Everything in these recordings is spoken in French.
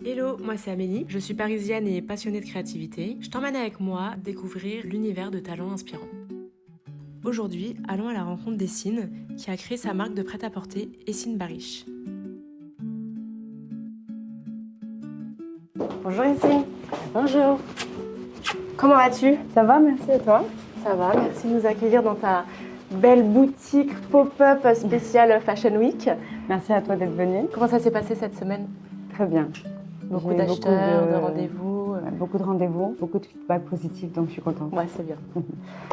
Hello, moi c'est Amélie, je suis parisienne et passionnée de créativité. Je t'emmène avec moi découvrir l'univers de talents inspirants. Aujourd'hui, allons à la rencontre d'Essine, qui a créé sa marque de prêt-à-porter Essine Barish. Bonjour Essine. Bonjour, Comment vas-tu? ça va, merci et toi? Ça va, merci de nous accueillir dans ta belle boutique pop-up spéciale Fashion Week. Merci à toi d'être venue. Comment ça s'est passé cette semaine? Très bien. Beaucoup J'ai eu d'acheteurs, de rendez-vous. Beaucoup de rendez-vous, beaucoup de feedback positif, donc je suis contente. Ouais, c'est bien.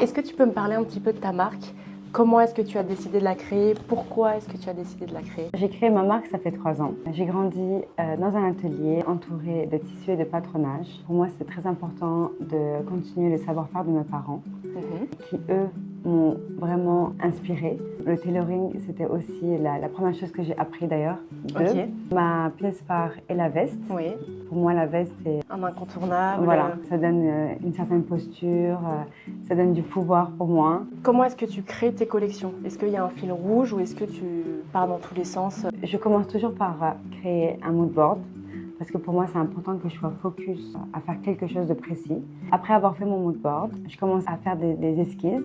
Est-ce que tu peux me parler un petit peu de ta marque? Comment est-ce que tu as décidé de la créer? Pourquoi est-ce que tu as décidé de la créer? J'ai créé ma marque, ça fait 3 ans. J'ai grandi dans un atelier entouré de tissus et de patronage. Pour moi, c'était très important de continuer le savoir-faire de mes parents, qui eux m'ont vraiment inspirée. Le tailoring, c'était aussi la première chose que j'ai appris d'ailleurs. Ok. Ma pièce phare est la veste. Oui, Pour moi, la veste est un incontournable. voilà, ça donne une certaine posture, ça donne du pouvoir pour moi. Comment est-ce que tu crées tes collections? Est-ce qu'il y a un fil rouge ou est-ce que tu pars dans tous les sens? Je commence toujours par créer un mood board parce que pour moi, c'est important que je sois focus à faire quelque chose de précis. Après avoir fait mon mood board, je commence à faire des esquisses.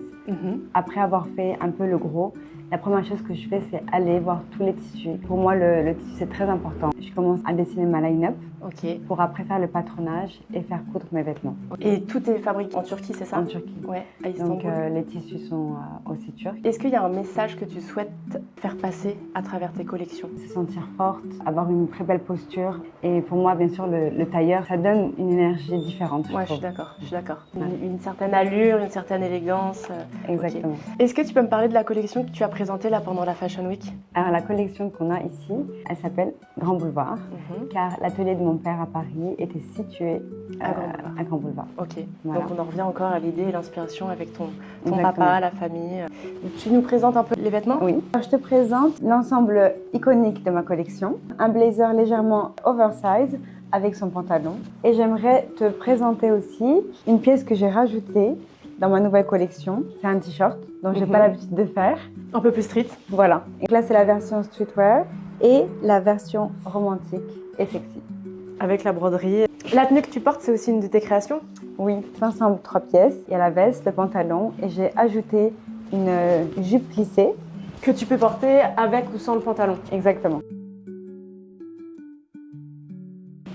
Après avoir fait un peu le gros, la première chose que je fais, c'est aller voir tous les tissus. Pour moi, le tissu, c'est très important. Je commence à dessiner ma line-up Ok. pour après faire le patronage et faire coudre mes vêtements Et tout est fabriqué en Turquie, c'est ça? en Turquie. Ouais, à Donc Istanbul. les tissus sont aussi turcs. Est-ce qu'il y a un message que tu souhaites faire passer à travers tes collections? Se sentir forte, avoir une très belle posture. Et pour moi, bien sûr, le tailleur, ça donne une énergie différente. Ouais, je suis d'accord, je suis d'accord. Une certaine allure, une certaine élégance. Exactement. Ok. Est-ce que tu peux me parler de la collection que tu as présentée là pendant la Fashion Week? Alors, la collection qu'on a ici, elle s'appelle Grand Boulevard, car l'atelier de mon père à Paris était situé À Grand Boulevard. à Grand Boulevard. Ok, Voilà. donc on en revient encore à l'idée et l'inspiration avec ton Exactement. papa, la famille. Tu nous présentes un peu les vêtements? Oui. Je te présente l'ensemble iconique de ma collection. Un blazer légèrement oversize avec son pantalon. Et j'aimerais te présenter aussi une pièce que j'ai rajoutée dans ma nouvelle collection. C'est un t-shirt dont j'ai pas l'habitude de faire. Un peu plus street. Voilà. Donc là, c'est la version streetwear et la version romantique et sexy. Avec la broderie. La tenue que tu portes, c'est aussi une de tes créations? Oui, c'est ensemble 3 pièces. Il y a la veste, le pantalon et j'ai ajouté une jupe plissée. Que tu peux porter avec ou sans le pantalon. Exactement.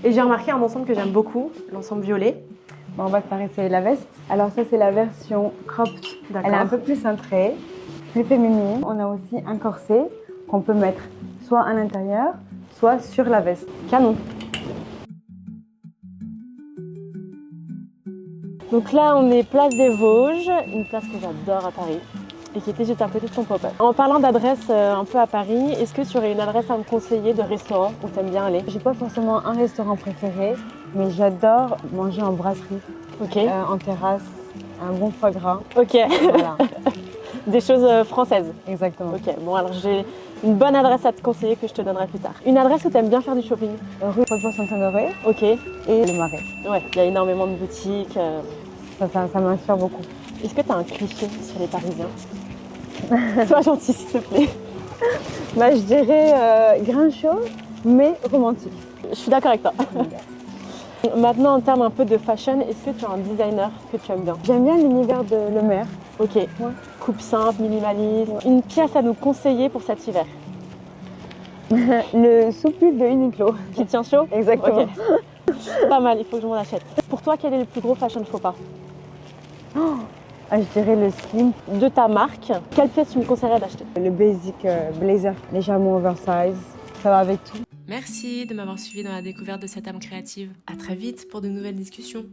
Et j'ai remarqué un ensemble que j'aime beaucoup, l'ensemble violet. Bon, on va faire essayer la veste. Alors ça, c'est la version cropped. D'accord. Elle est un peu plus cintrée, plus féminine. On a aussi un corset qu'on peut mettre soit à l'intérieur, soit sur la veste. Canon. Donc là, on est place des Vosges, une place que j'adore à Paris et qui était juste à côté de ton pop-up. En parlant d'adresse un peu à Paris, est-ce que tu aurais une adresse à me conseiller de restaurant où tu aimes bien aller? J'ai pas forcément un restaurant préféré, mais j'adore manger en brasserie, Ok. en terrasse, un bon foie gras. Ok. Voilà, Des choses françaises. exactement. Ok. Bon, alors j'ai une bonne adresse à te conseiller que je te donnerai plus tard. Une adresse où tu aimes bien faire du shopping? Rue Saint-Honoré Ok. et le Marais. Ouais, il y a énormément de boutiques. Ça m'inspire beaucoup. Est-ce que tu as un cliché sur les Parisiens? Sois gentil, s'il te plaît. Bah, je dirais grincheux, mais romantique. Je suis d'accord avec toi. Maintenant, en termes un peu de fashion, est-ce que tu as un designer que tu aimes bien? J'aime bien l'univers de Le Maire. Ok. Coupe simple, minimaliste. Une pièce à nous conseiller pour cet hiver Le soupul de Uniqlo. qui tient chaud? Exactement. Ok. Pas mal, il faut que je m'en achète. Pour toi, quel est le plus gros fashion faux pas Ah, je dirais le slim, de ta marque? Quelle pièce tu me conseillerais d'acheter? le basic blazer légèrement oversize. Ça va avec tout. Merci de m'avoir suivi dans la découverte de cette âme créative. À très vite pour de nouvelles discussions.